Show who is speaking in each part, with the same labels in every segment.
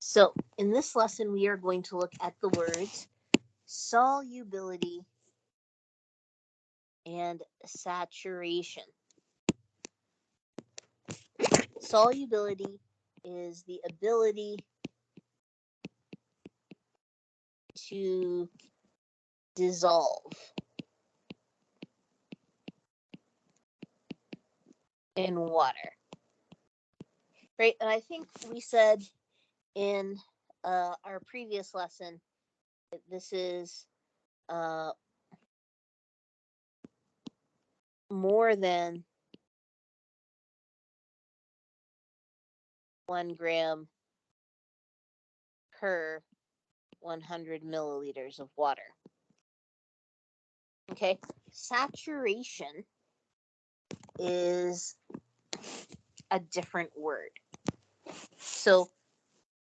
Speaker 1: So in this lesson, we are going to look at the words solubility and saturation. Solubility is the ability to dissolve in water, right? And I think we said in our previous lesson that this is more than 1 gram per 100 milliliters of water. Okay, saturation is a different word. So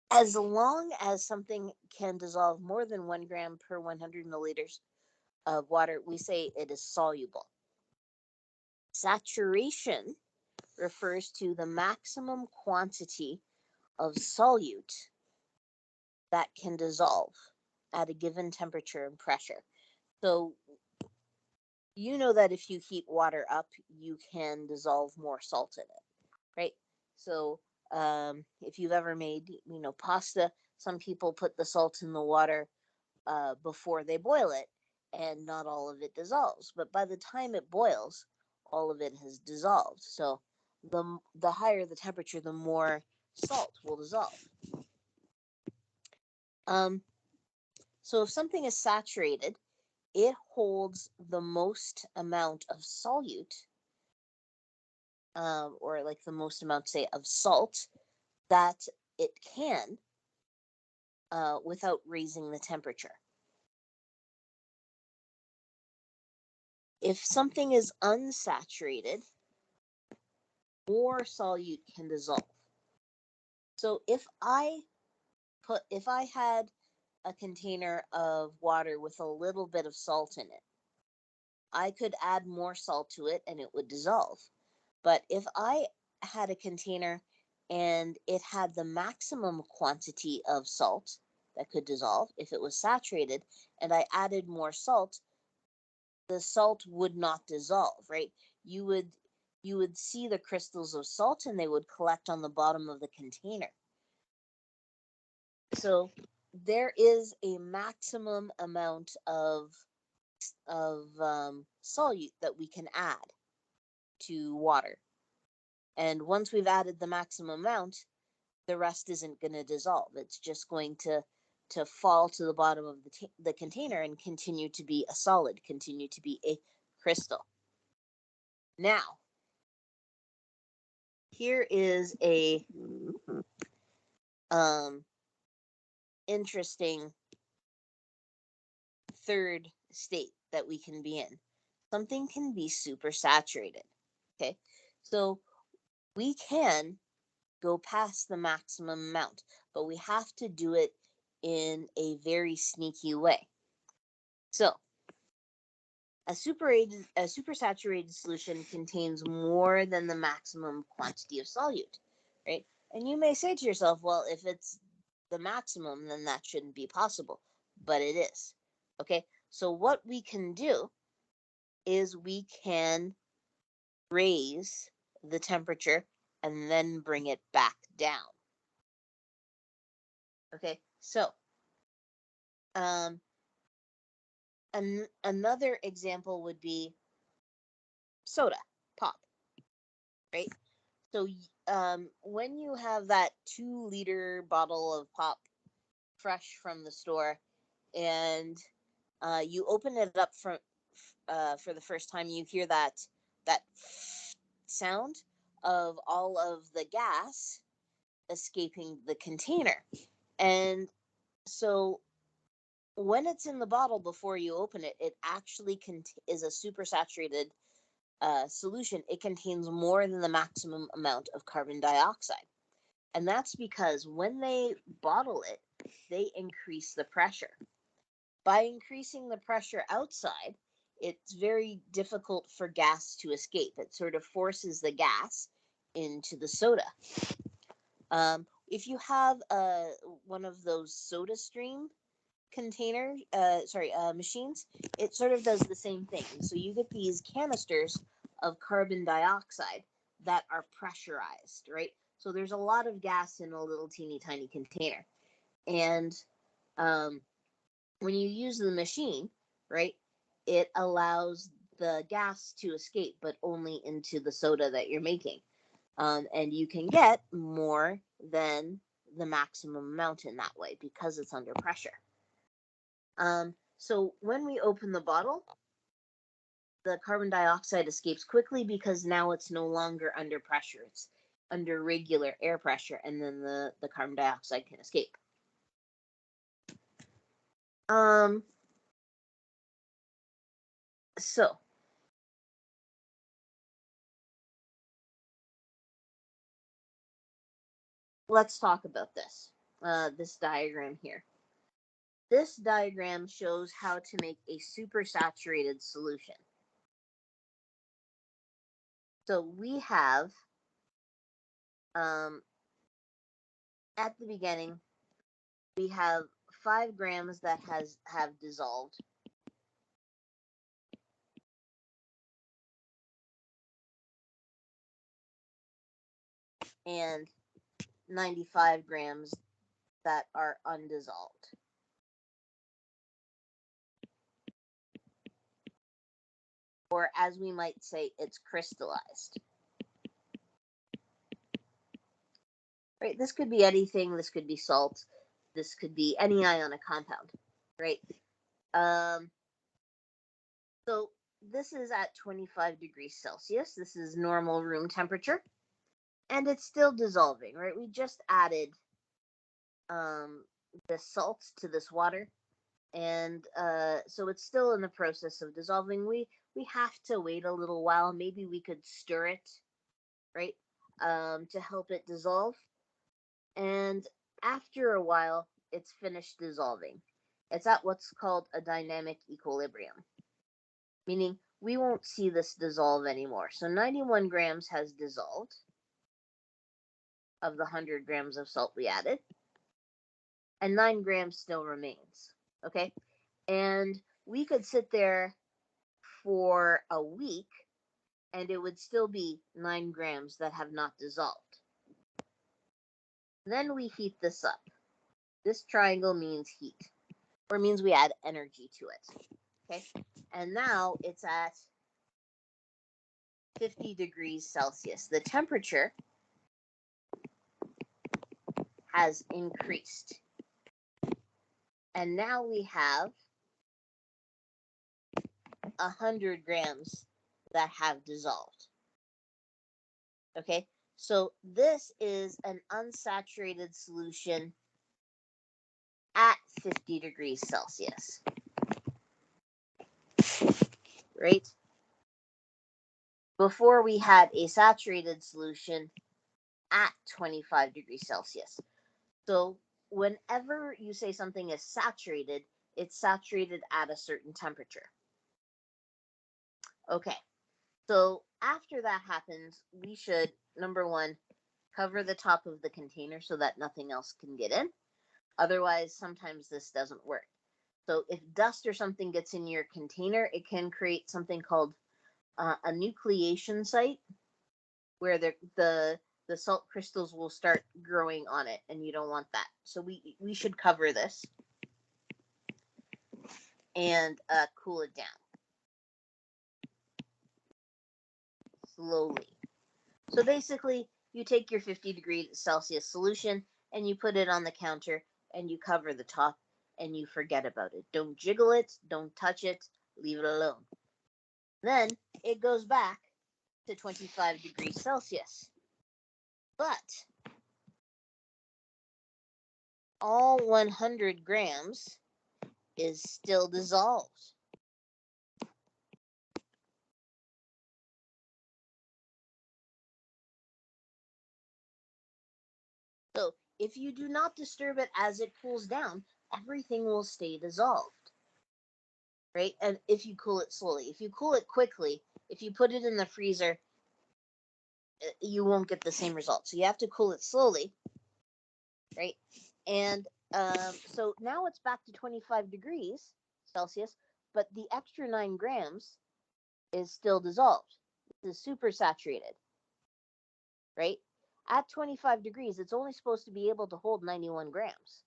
Speaker 1: as long as something can dissolve more than 1 gram per 100 milliliters of water, we say it is soluble. Saturation refers to the maximum quantity of solute that can dissolve at a given temperature and pressure. So you know that if you heat water up, you can dissolve more salt in it, right? So if you've ever made, pasta, some people put the salt in the water before they boil it, and not all of it dissolves. But by the time it boils, all of it has dissolved. So the higher the temperature, the more salt will dissolve. So if something is saturated, it holds the most amount of solute, or like the most amount, say, of salt that it can without raising the temperature. If something is unsaturated, more solute can dissolve. So if I had a container of water with a little bit of salt in it, I could add more salt to it and it would dissolve. But if I had a container and it had the maximum quantity of salt that could dissolve, if it was saturated, and I added more salt, the salt would not dissolve, right? You would see the crystals of salt and they would collect on the bottom of the container. So there is a maximum amount of solute that we can add to water. And once we've added the maximum amount, the rest isn't going to dissolve. It's just going to fall to the bottom of the container and continue to be a solid, continue to be a crystal. Now, here is a interesting third state that we can be in. Something can be super saturated. Okay, so we can go past the maximum amount, but we have to do it in a very sneaky way. So a supersaturated solution contains more than the maximum quantity of solute, right? And you may say to yourself, well, if it's the maximum, then that shouldn't be possible, but it is. Okay, so what we can do is we can raise the temperature and then bring it back down. Okay, so another example would be soda, pop, right? So when you have that 2-liter bottle of pop fresh from the store and you open it up for the first time, you hear that sound of all of the gas escaping the container. And so when it's in the bottle before you open it, it actually is a supersaturated solution. It contains more than the maximum amount of carbon dioxide. And that's because when they bottle it, they increase the pressure. By increasing the pressure outside, it's very difficult for gas to escape. It sort of forces the gas into the soda. if you have one of those soda stream machines, it sort of does the same thing. So you get these canisters of carbon dioxide that are pressurized, right? So there's a lot of gas in a little teeny tiny container. And um, when you use the machine, right, it allows the gas to escape, but only into the soda that you're making. And you can get more than the maximum amount in that way because it's under pressure. So when we open the bottle, the carbon dioxide escapes quickly because now it's no longer under pressure. It's under regular air pressure, and then the carbon dioxide can escape. So let's talk about this diagram here. This diagram shows how to make a supersaturated solution. So we have, at the beginning, we have 5 grams that have dissolved. And 95 grams that are undissolved. Or as we might say, it's crystallized. Right? This could be anything. This could be salt. This could be any ionic compound. Right? So this is at 25 degrees Celsius. This is normal room temperature. And it's still dissolving, right? We just added the salt to this water. And so it's still in the process of dissolving. We have to wait a little while. Maybe we could stir it, right, to help it dissolve. And after a while, it's finished dissolving. It's at what's called a dynamic equilibrium, meaning we won't see this dissolve anymore. So 91 grams has dissolved of the 100 grams of salt we added, and 9 grams still remains. Okay, and we could sit there for a week and it would still be 9 grams that have not dissolved. Then we heat this up. This triangle means heat, or means we add energy to it. Okay, and now it's at 50 degrees Celsius. The temperature has increased. And now we have 100 grams that have dissolved. Okay, so this is an unsaturated solution at 50 degrees Celsius. Right? Before we had a saturated solution at 25 degrees Celsius. So whenever you say something is saturated, it's saturated at a certain temperature. Okay, so after that happens, we should, number one, cover the top of the container so that nothing else can get in. Otherwise, sometimes this doesn't work. So if dust or something gets in your container, it can create something called a nucleation site, where the salt crystals will start growing on it, and you don't want that. So we should cover this and cool it down slowly. So basically, you take your 50 degrees Celsius solution and you put it on the counter and you cover the top and you forget about it. Don't jiggle it, don't touch it, leave it alone. Then it goes back to 25 degrees Celsius. But all 100 grams is still dissolved. So if you do not disturb it as it cools down, everything will stay dissolved, right? And if you cool it slowly, if you cool it quickly, if you put it in the freezer, you won't get the same result. So you have to cool it slowly. right? And so now it's back to 25 degrees Celsius, but the extra 9 grams is still dissolved. This is super saturated, right? At 25 degrees, it's only supposed to be able to hold 91 grams.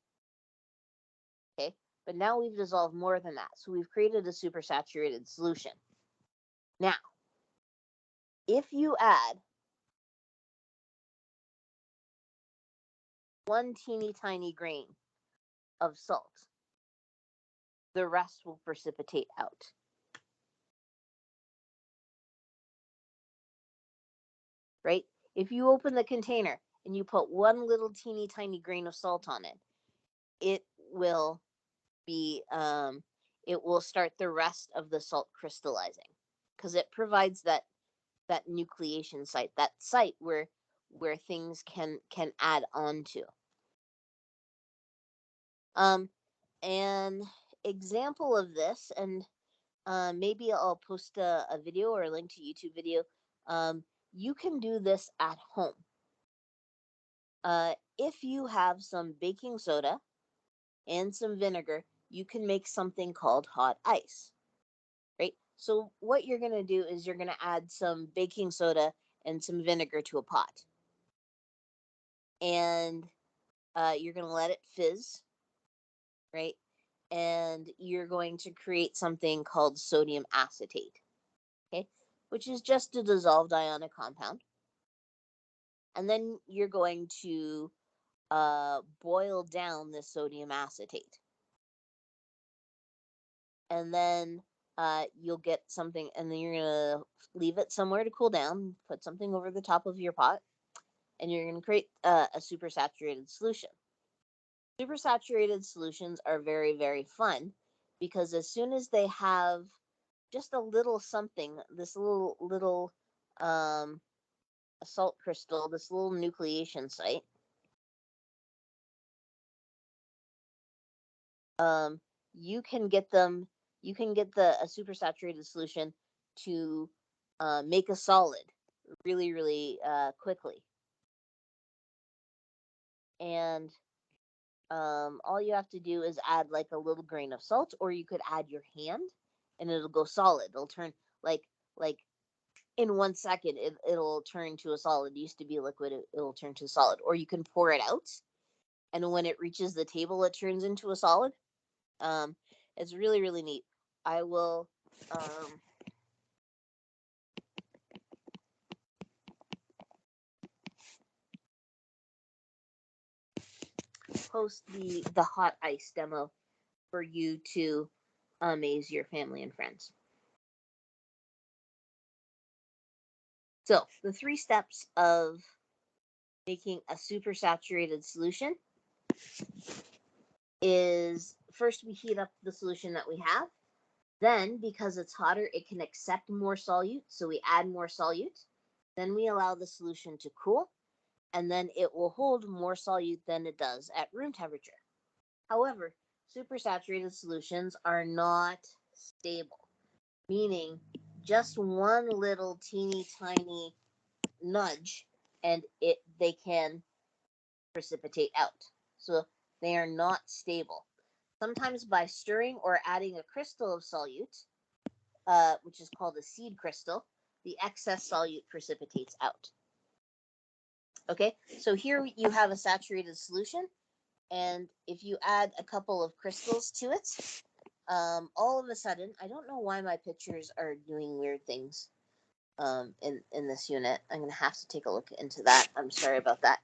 Speaker 1: Okay, but now we've dissolved more than that. So we've created a supersaturated solution. Now, if you add one teeny tiny grain of salt, the rest will precipitate out. Right? If you open the container and you put one little teeny tiny grain of salt on it, it will be it will start the rest of the salt crystallizing, because it provides that nucleation site, that site where things can add on to. An example of this, and maybe I'll post a video or a link to YouTube video. You can do this at home. If you have some baking soda and some vinegar, you can make something called hot ice, right? So what you're going to do is you're going to add some baking soda and some vinegar to a pot. And you're going to let it fizz, right? And you're going to create something called sodium acetate, okay? Which is just a dissolved ionic compound. And then you're going to boil down the sodium acetate. And then you'll get something, and then you're going to leave it somewhere to cool down, put something over the top of your pot, and you're going to create a supersaturated solution. Supersaturated solutions are very, very fun, because as soon as they have just a little something, this little salt crystal, this little nucleation site, you can get the a supersaturated solution to make a solid really, really quickly. And all you have to do is add like a little grain of salt, or you could add your hand, and it'll go solid. It'll turn like in 1 second. It'll turn to a solid. It used to be liquid. It'll turn to solid. Or you can pour it out, and when it reaches the table, it turns into a solid. It's really, really neat. I will post the hot ice demo for you to amaze your family and friends. So the 3 steps of making a supersaturated solution is: first, we heat up the solution that we have. Then, because it's hotter, it can accept more solute, so we add more solute. Then we allow the solution to cool, and then it will hold more solute than it does at room temperature. However, supersaturated solutions are not stable, meaning just one little teeny tiny nudge and they can precipitate out. So they are not stable. Sometimes by stirring or adding a crystal of solute, which is called a seed crystal, the excess solute precipitates out. Okay, so here you have a saturated solution, and if you add a couple of crystals to it, all of a sudden, I don't know why my pictures are doing weird things in this unit. I'm going to have to take a look into that. I'm sorry about that.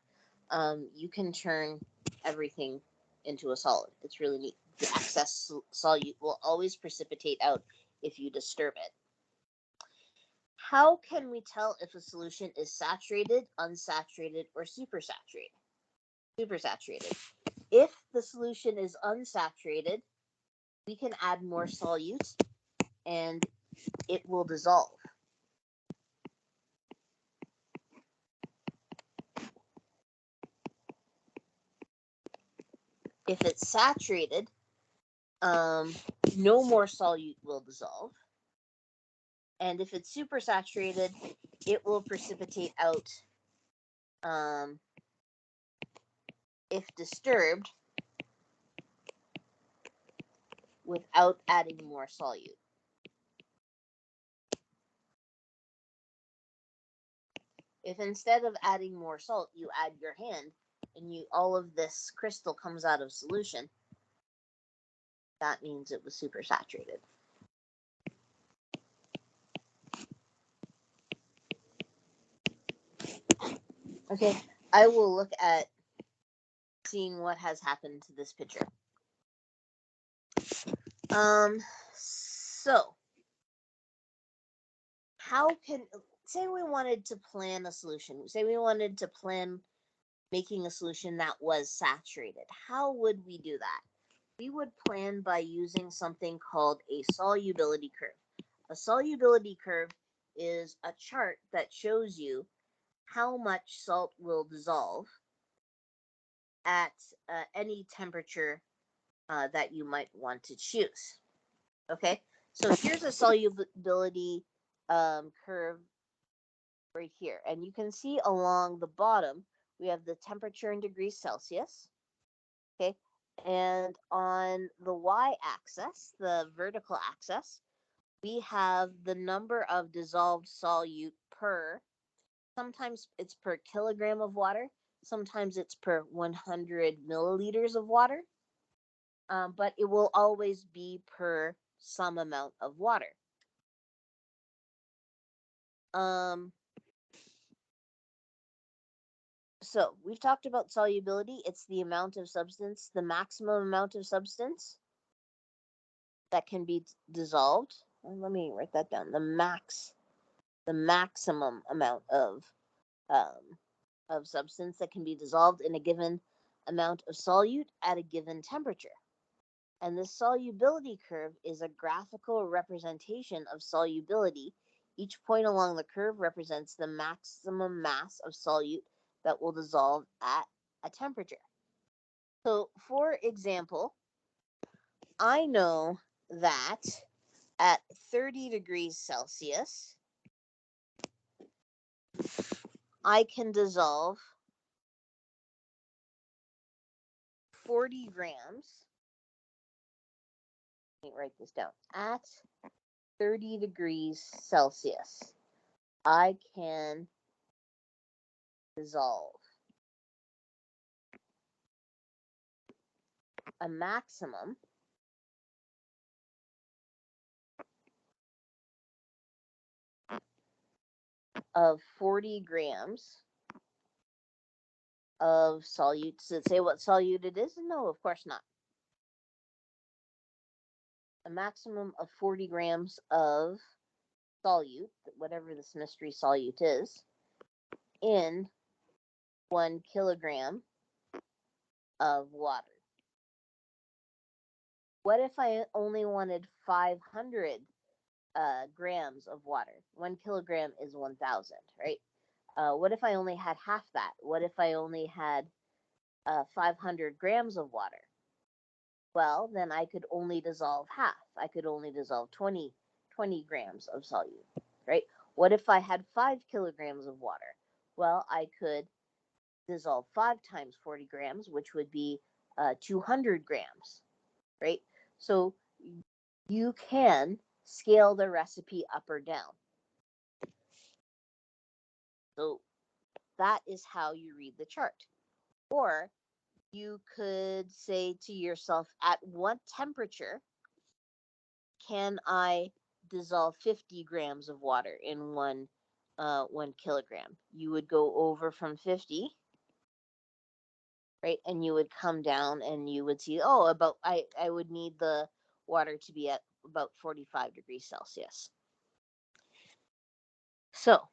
Speaker 1: You can turn everything into a solid. It's really neat. The excess solute will always precipitate out if you disturb it. How can we tell if a solution is saturated, unsaturated, or supersaturated? Supersaturated. If the solution is unsaturated, we can add more solute and it will dissolve. If it's saturated, no more solute will dissolve. And if it's supersaturated, it will precipitate out. if disturbed, without adding more solute. If instead of adding more salt, you add your hand and all of this crystal comes out of solution, that means it was supersaturated. Okay, I will look at seeing what has happened to this picture. So how can, say we wanted to plan a solution, say we wanted to plan making a solution that was saturated. How would we do that? We would plan by using something called a solubility curve. A solubility curve is a chart that shows you how much salt will dissolve at any temperature that you might want to choose. Okay, so here's a solubility curve right here. And you can see along the bottom, we have the temperature in degrees Celsius. Okay, and on the y-axis, the vertical axis, we have the number of dissolved solute per, sometimes it's per kilogram of water, sometimes it's per 100 milliliters of water, but it will always be per some amount of water. So we've talked about solubility. It's the amount of substance, the maximum amount of substance that can be dissolved. Let me write that down. The maximum amount of substance that can be dissolved in a given amount of solute at a given temperature. And this solubility curve is a graphical representation of solubility. Each point along the curve represents the maximum mass of solute that will dissolve at a temperature. So, for example, I know that at 30 degrees Celsius, I can dissolve 40 grams. Let me write this down. At 30 degrees Celsius, I can dissolve a maximum of 40 grams of solute. Does it say what solute it is? No, of course not. A maximum of 40 grams of solute, whatever this mystery solute is, in 1 kilogram of water. What if I only wanted 500 grams of water? 1 kilogram is 1,000, right? What if I only had half that? What if I only had 500 grams of water? Well, then I could only dissolve half. I could only dissolve 20 grams of solute, right? What if I had 5 kilograms of water? Well, I could dissolve 5 times 40 grams, which would be 200 grams, right? So you can scale the recipe up or down. So that is how you read the chart. Or you could say to yourself, at what temperature can I dissolve 50 grams of water in 1 kilogram? You would go over from 50, right? And you would come down and you would see, oh, I would need the water to be at about 45 degrees Celsius. So,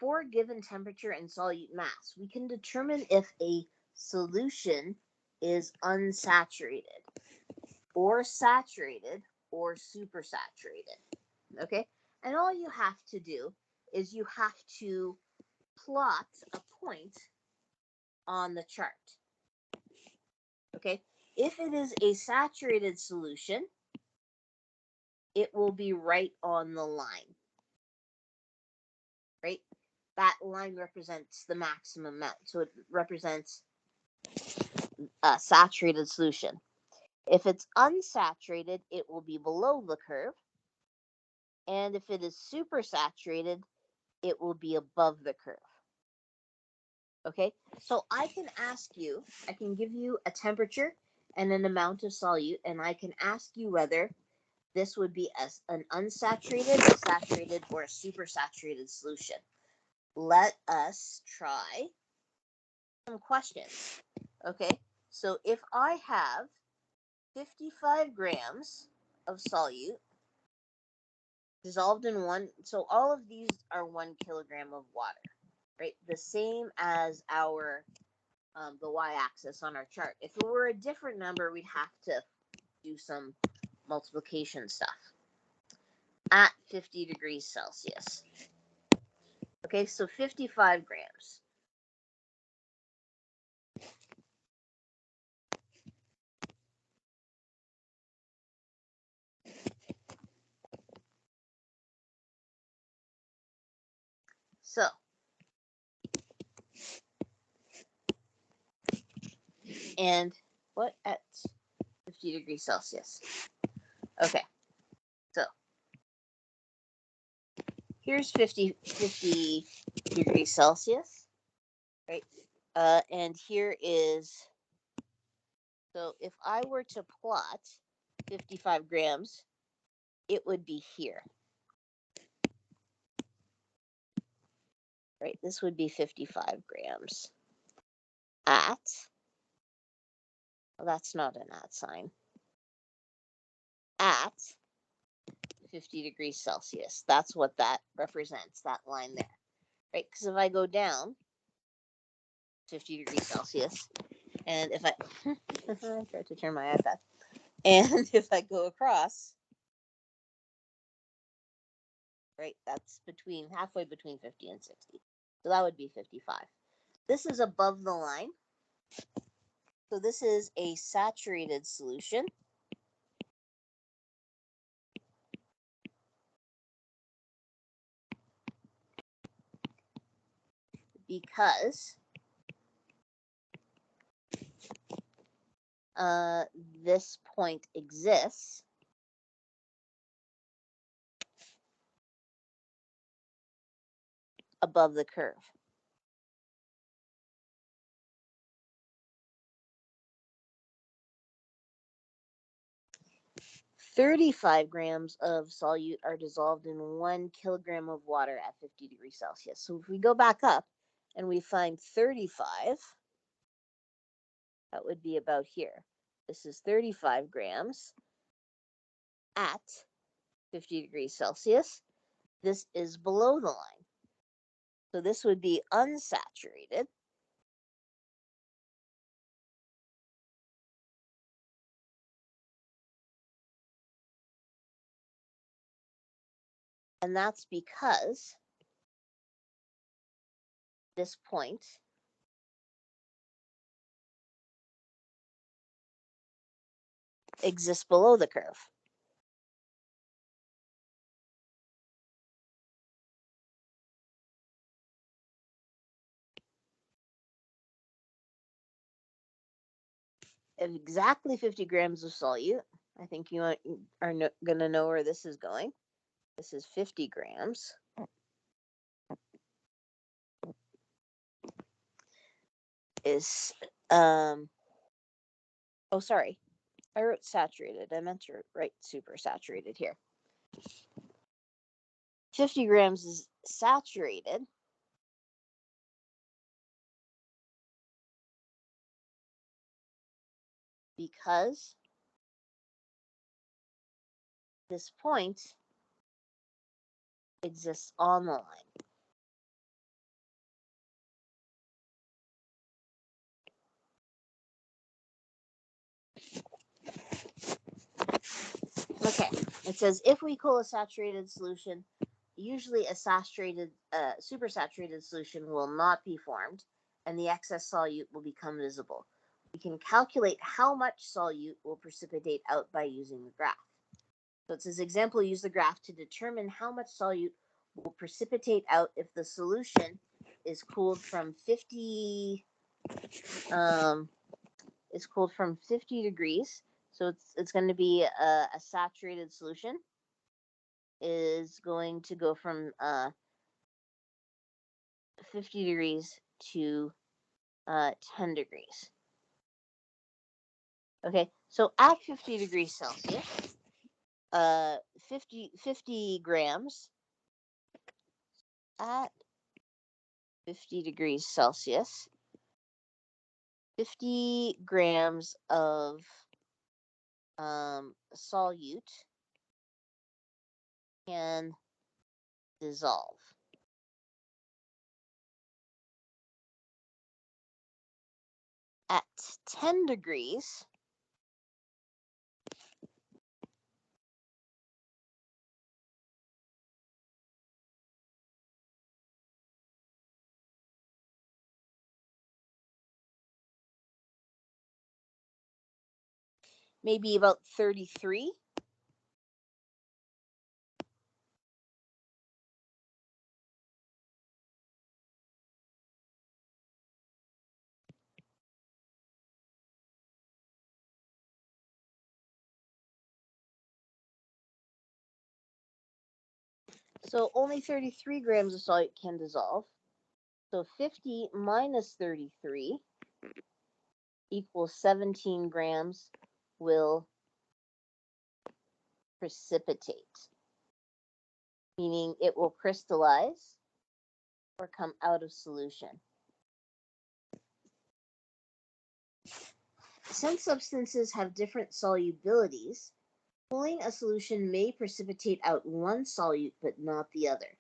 Speaker 1: for a given temperature and solute mass, we can determine if a solution is unsaturated or saturated or supersaturated. Okay? And all you have to do is you have to plot a point on the chart. Okay? If it is a saturated solution, it will be right on the line. Right? that line represents the maximum amount. So it represents a saturated solution. If it's unsaturated, it will be below the curve. And if it is supersaturated, it will be above the curve. Okay, so I can give you a temperature and an amount of solute, and I can ask you whether this would be an unsaturated, a saturated, or a supersaturated solution. Let us try some questions. Okay, so if I have 55 grams of solute dissolved in one, so all of these are 1 kilogram of water, right? The same as our the y-axis on our chart. If it were a different number, we'd have to do some multiplication stuff. At 50 degrees Celsius. Okay, so 55 grams. So, and what at 50 degrees Celsius? Okay, so here's 50 degrees Celsius, right? And here is, so if I were to plot 55 grams, it would be here, right? This would be 55 grams at, well, that's not an at sign, at 50 degrees Celsius. That's what that represents, that line there, right? Because if I go down 50 degrees Celsius, and if I, I tried to turn my iPad, and if I go across, right, that's halfway between 50 and 60. So that would be 55. This is above the line. So this is a saturated solution. Because this point exists above the curve. "35 grams of solute are dissolved in 1 kilogram of water at 50 degrees Celsius." So if we go back up and we find 35, that would be about here. This is 35 grams at 50 degrees Celsius. This is below the line. So this would be unsaturated. And that's because this point exists below the curve. Exactly 50 grams of solute. I think you are going to know where this is going. This is 50 grams. Is, oh, sorry. I wrote saturated. I meant to write super saturated here. 50 grams is saturated because this point exists on the line. Okay, it says if we cool a saturated solution, usually a supersaturated solution will not be formed, and the excess solute will become visible. We can calculate how much solute will precipitate out by using the graph. So it says example, use the graph to determine how much solute will precipitate out if the solution is cooled from 50 is cooled from 50 degrees. So it's going to be a saturated solution is going to go from 50 degrees to 10 degrees. Okay, so at 50 degrees Celsius, 50 grams at 50 degrees Celsius, 50 grams of solute can dissolve. At 10 degrees, maybe about 33. So only 33 grams of solute can dissolve. So 50 minus 33 equals 17 grams will precipitate, meaning it will crystallize or come out of solution. Since substances have different solubilities, cooling a solution may precipitate out one solute but not the other.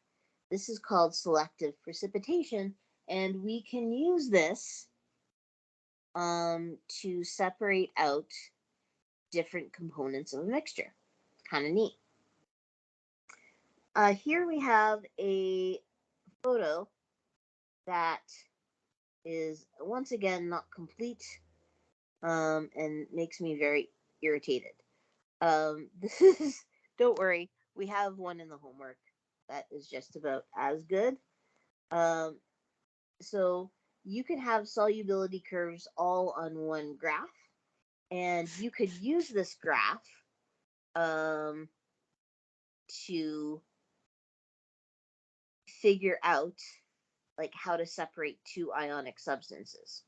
Speaker 1: This is called selective precipitation, and we can use this to separate out different components of a mixture. Kind of neat. Here we have a photo that is once again not complete and makes me very irritated. This is, don't worry, we have one in the homework that is just about as good. So you can have solubility curves all on one graph, and you could use this graph to figure out like how to separate two ionic substances.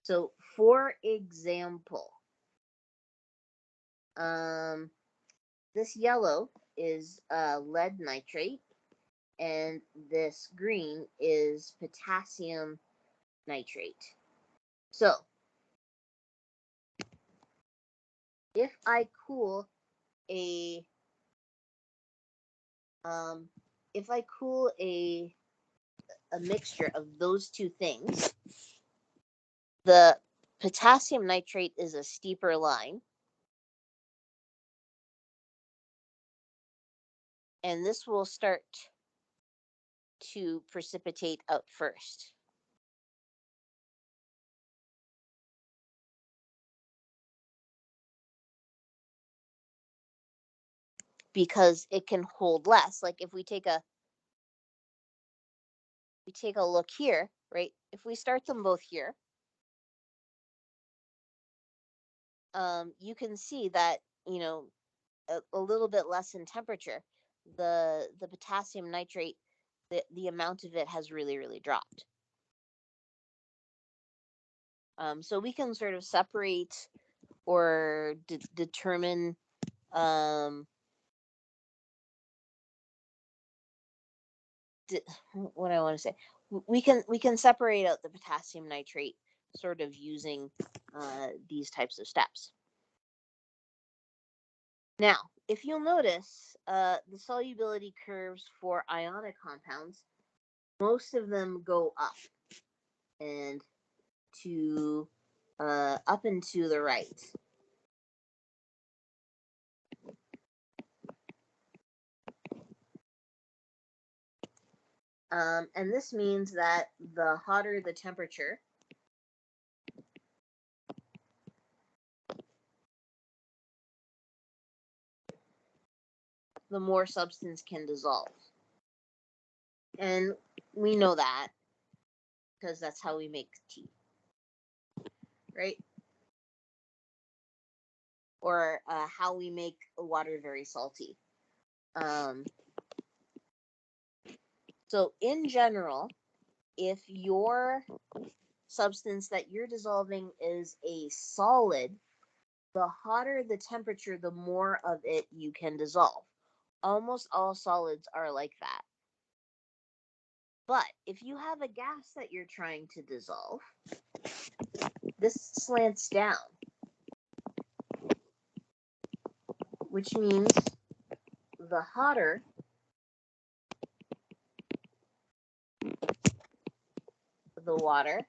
Speaker 1: So for example, this yellow is lead nitrate, and this green is potassium nitrate. So if I cool a a mixture of those two things, the potassium nitrate is a steeper line, and this will start to precipitate out first. Because it can hold less. Like if we take a look here, right? If we start them both here, you can see that, you know, a little bit less in temperature, the potassium nitrate, the amount of it has really dropped. So we can sort of separate or determine what I want to say. We can separate out the potassium nitrate sort of using these types of steps. Now, if you'll notice, the solubility curves for ionic compounds, most of them go up and to up and to the right. And this means that the hotter the temperature, the more substance can dissolve. And we know that because that's how we make tea, right? Or how we make water very salty. So in general, if your substance that you're dissolving is a solid, the hotter the temperature, the more of it you can dissolve. Almost all solids are like that. But if you have a gas that you're trying to dissolve, this slants down, which means the hotter the water,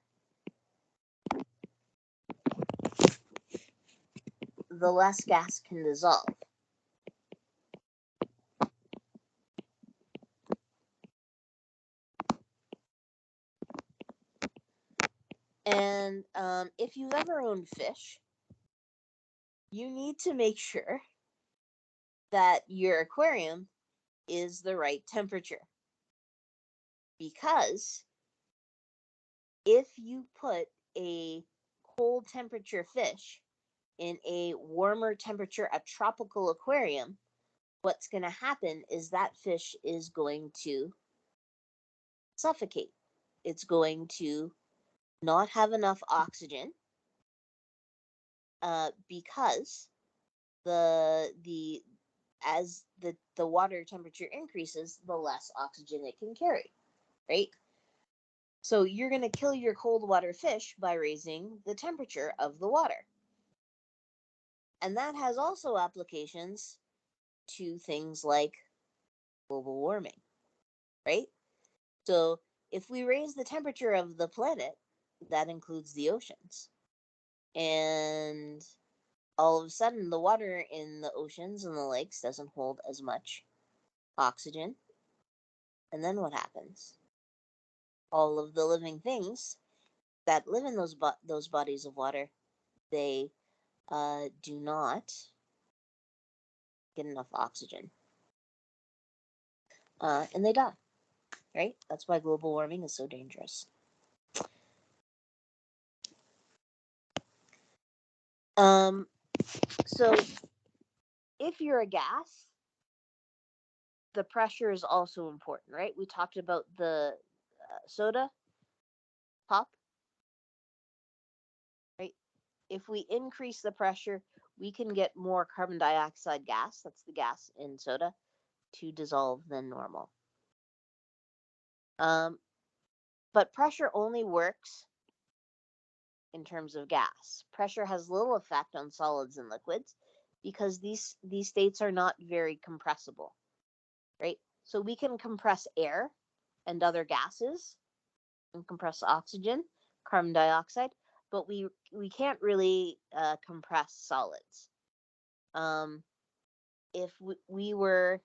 Speaker 1: the less gas can dissolve. And if you've ever owned fish, you need to make sure that your aquarium is the right temperature. Because if you put a cold temperature fish in a warmer temperature, a tropical aquarium, what's going to happen is that fish is going to suffocate. It's going to not have enough oxygen because as the water temperature increases, the less oxygen it can carry, right? So you're going to kill your cold water fish by raising the temperature of the water. And that has also applications to things like global warming, right? So if we raise the temperature of the planet, that includes the oceans. And all of a sudden, the water in the oceans and the lakes doesn't hold as much oxygen. And then what happens? All of the living things that live in those bodies of water, they do not get enough oxygen, and they die. Right? That's why global warming is so dangerous. So if you're a gas, the pressure is also important, right? We talked about the soda pop, right? If we increase the pressure, we can get more carbon dioxide gas, that's the gas in soda, to dissolve than normal. But pressure only works in terms of gas. Pressure has little effect on solids and liquids because these states are not very compressible, right? So we can compress air and other gases and compress oxygen, carbon dioxide, but we can't really compress solids. If we were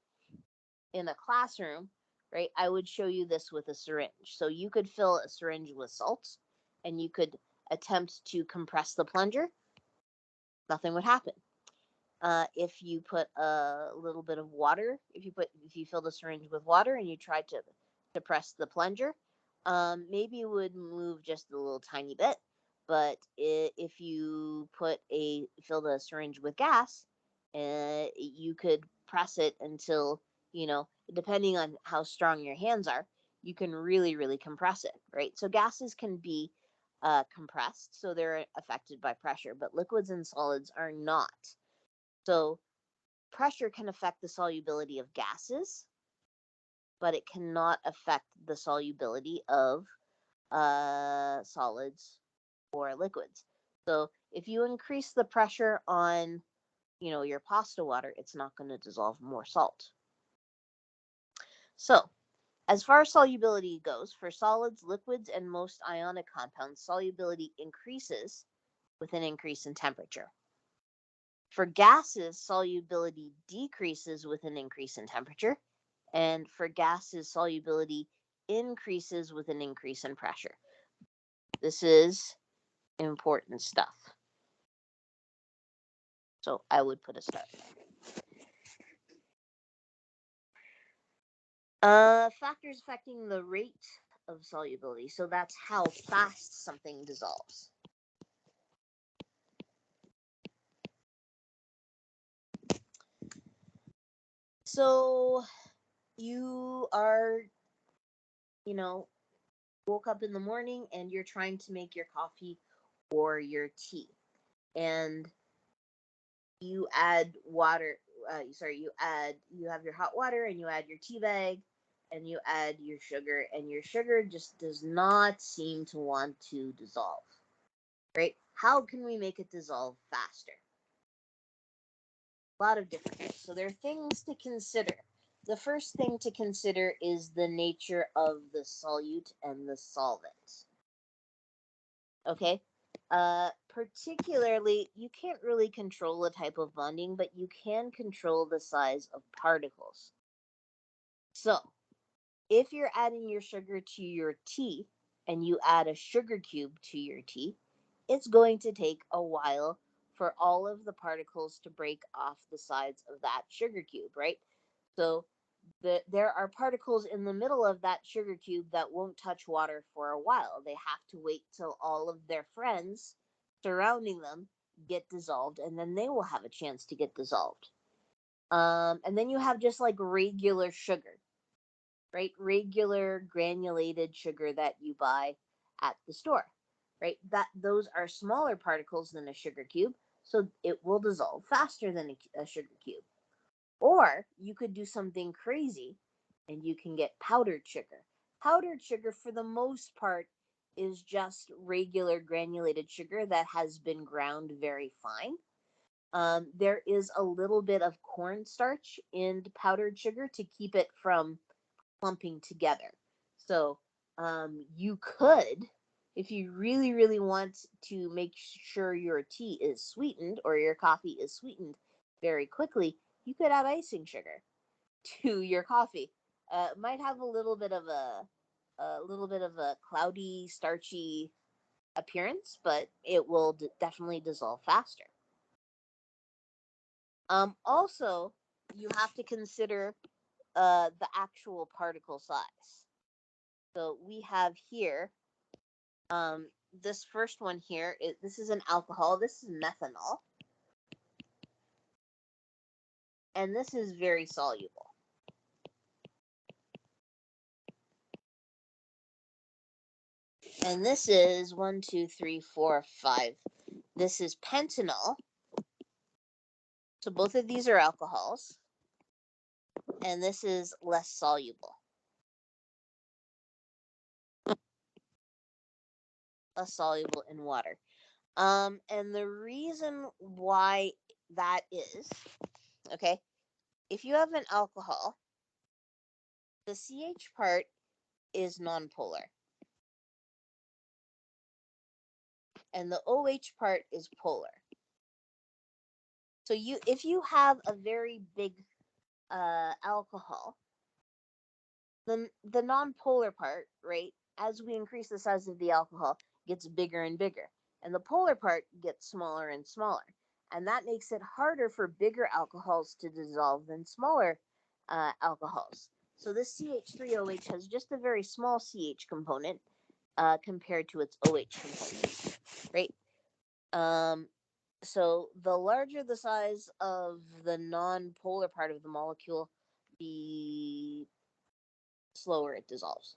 Speaker 1: in a classroom, right, I would show you this with a syringe. So you could fill a syringe with salt and you could attempt to compress the plunger, nothing would happen. If you put a little bit of water, if you fill the syringe with water and you try to press the plunger, maybe it would move just a little tiny bit. But if you fill the syringe with gas, you could press it until, depending on how strong your hands are, you can really, really compress it, right? So gases can be compressed, so they're affected by pressure, but liquids and solids are not. So pressure can affect the solubility of gases, but it cannot affect the solubility of solids or liquids. So if you increase the pressure on, your pasta water, it's not going to dissolve more salt. So as far as solubility goes, for solids, liquids, and most ionic compounds, solubility increases with an increase in temperature. For gases, solubility decreases with an increase in temperature, and for gases, solubility increases with an increase in pressure. This is important stuff. So I would put a star. Factors affecting the rate of solubility. So that's how fast something dissolves. So you are, you know, woke up in the morning and you're trying to make your coffee or your tea. And you add water, you have your hot water and you add your tea bag and you add your sugar, and your sugar just does not seem to want to dissolve, right? How can we make it dissolve faster? A lot of different things. So there are things to consider. The first thing to consider is the nature of the solute and the solvent. Okay? Particularly, you can't really control the type of bonding, but you can control the size of particles. So, if you're adding your sugar to your tea and you add a sugar cube to your tea, it's going to take a while for all of the particles to break off the sides of that sugar cube, right? So there are particles in the middle of that sugar cube that won't touch water for a while. They have to wait till all of their friends surrounding them get dissolved, and then they will have a chance to get dissolved. And then you have just like regular sugar, right? Regular granulated sugar that you buy at the store, right? That those are smaller particles than a sugar cube, so it will dissolve faster than a sugar cube. Or you could do something crazy and you can get powdered sugar. Powdered sugar, for the most part, is just regular granulated sugar that has been ground very fine. There is a little bit of cornstarch in powdered sugar to keep it from clumping together. So you could, if you really, really want to make sure your tea is sweetened or your coffee is sweetened very quickly, you could add icing sugar to your coffee. It might have a little bit of a cloudy, starchy appearance, but it will definitely dissolve faster. Also, you have to consider the actual particle size. So we have here, this first one here. This is an alcohol. This is methanol, and this is very soluble. And this is 1, 2, 3, 4, 5. This is pentanol. So both of these are alcohols, and this is less soluble. Less soluble in water. And the reason why that is, okay, if you have an alcohol, the CH part is nonpolar, and the OH part is polar. So if you have a very big alcohol, the non-polar part, right, as we increase the size of the alcohol, gets bigger and bigger, and the polar part gets smaller and smaller, and that makes it harder for bigger alcohols to dissolve than smaller alcohols. So this CH3OH has just a very small CH component compared to its OH component, right? So the larger the size of the non-polar part of the molecule, the slower it dissolves,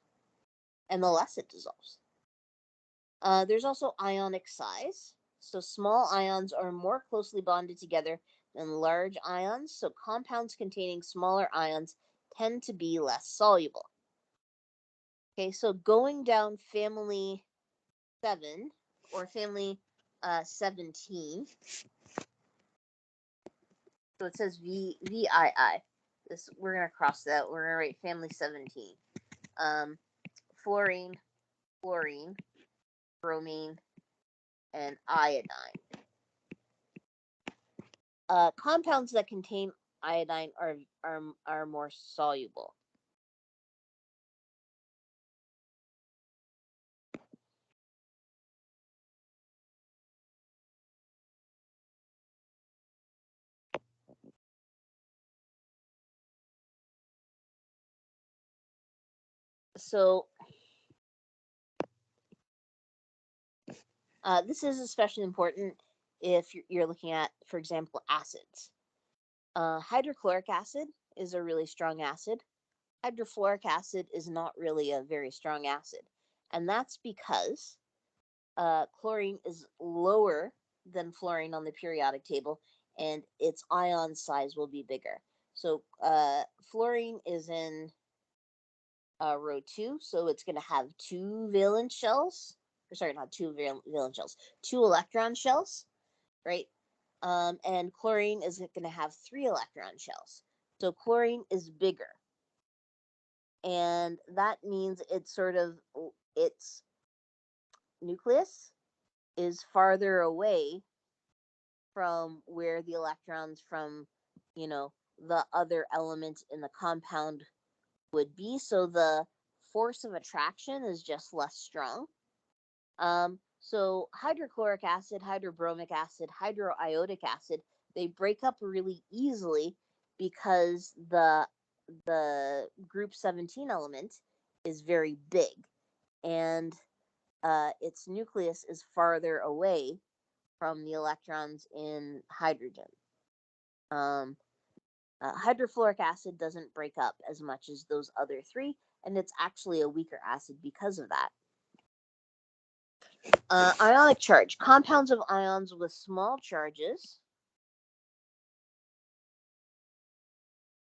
Speaker 1: and the less it dissolves. There's also ionic size. So small ions are more closely bonded together than large ions. So compounds containing smaller ions tend to be less soluble. Okay, so going down family 7 or family 17. So it says VII. This, we're gonna cross that. We're gonna write family 17. Fluorine, chlorine, bromine, and iodine. Compounds that contain iodine are more soluble. So this is especially important if you're looking at, for example, acids. Hydrochloric acid is a really strong acid. Hydrofluoric acid is not really a very strong acid. And that's because chlorine is lower than fluorine on the periodic table, and its ion size will be bigger. So fluorine is in row 2, so it's going to have 2 valence shells. Or sorry, not 2 valence shells, 2 electron shells, right? And chlorine is going to have 3 electron shells. So chlorine is bigger, and that means its nucleus is farther away from where the electrons from, you know, the other element in the compound would be. So the force of attraction is just less strong. So hydrochloric acid, hydrobromic acid, hydroiodic acid, they break up really easily because the group 17 element is very big, and its nucleus is farther away from the electrons in hydrogen. Hydrofluoric acid doesn't break up as much as those other three, and it's actually a weaker acid because of that. Ionic charge. Compounds of ions with small charges.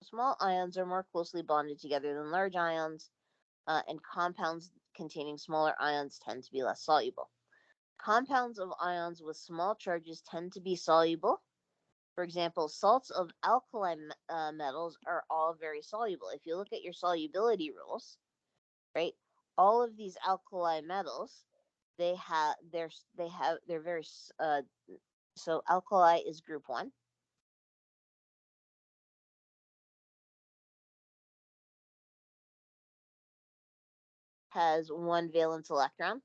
Speaker 1: Small ions are more closely bonded together than large ions, and compounds containing smaller ions tend to be less soluble. Compounds of ions with small charges tend to be soluble. For example, salts of alkali metals are all very soluble. If you look at your solubility rules, right, all of these alkali metals, they're very so alkali is group 1. Has 1 valence electron,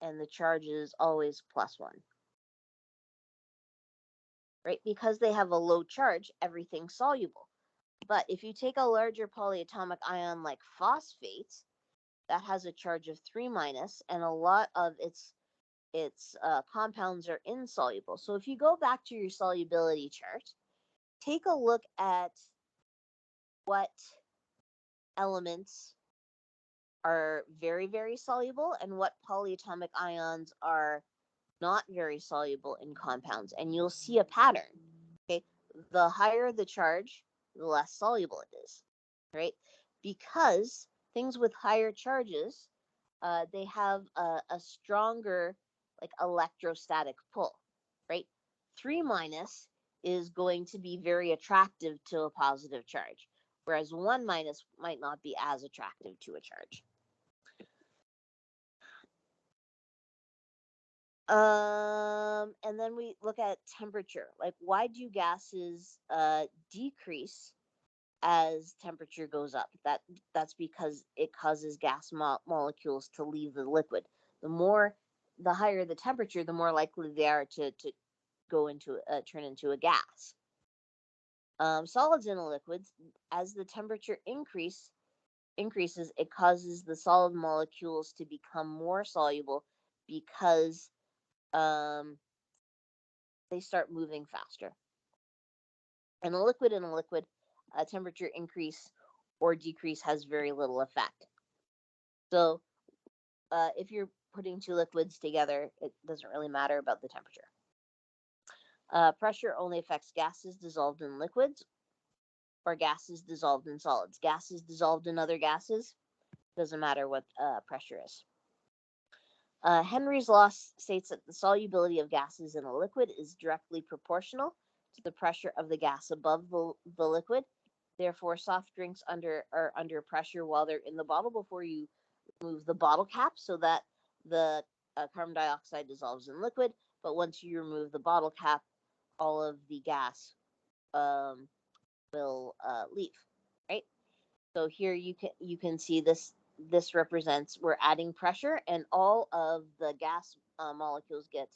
Speaker 1: and the charge is always +1. Right? Because they have a low charge, everything's soluble. But if you take a larger polyatomic ion like phosphate, that has a charge of 3 minus, and a lot of its compounds are insoluble. So if you go back to your solubility chart, take a look at what elements are very, very soluble and what polyatomic ions are not very soluble in compounds, and you'll see a pattern. Okay, the higher the charge, the less soluble it is, right? Because things with higher charges, they have a stronger like electrostatic pull, right? 3 minus is going to be very attractive to a positive charge, whereas 1 minus might not be as attractive to a charge. And then we look at temperature. Like, why do gases decrease as temperature goes up? That's because it causes gas molecules to leave the liquid. The higher the temperature, the more likely they are to go into turn into a gas. Solids and liquids, as the temperature increases, it causes the solid molecules to become more soluble because they start moving faster. And a liquid, temperature increase or decrease has very little effect. So if you're putting 2 liquids together, it doesn't really matter about the temperature. Pressure only affects gases dissolved in liquids or gases dissolved in solids. Gases dissolved in other gases, doesn't matter what pressure is. Henry's law states that the solubility of gases in a liquid is directly proportional to the pressure of the gas above the liquid. Therefore, soft drinks are under pressure while they're in the bottle before you remove the bottle cap, so that the carbon dioxide dissolves in liquid. But once you remove the bottle cap, all of the gas will leave. Right. So here you can see this represents we're adding pressure, and all of the gas molecules get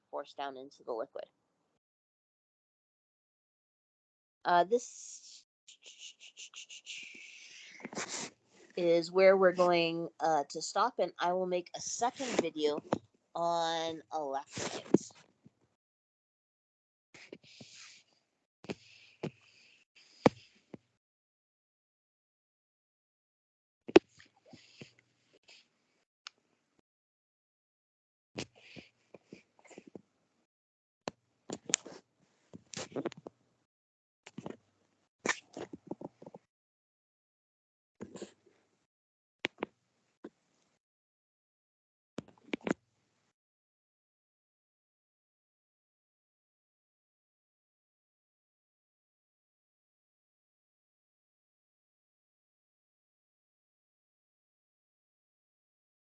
Speaker 1: forced down into the liquid. This is where we're going to stop, and I will make a second video on electrolytes.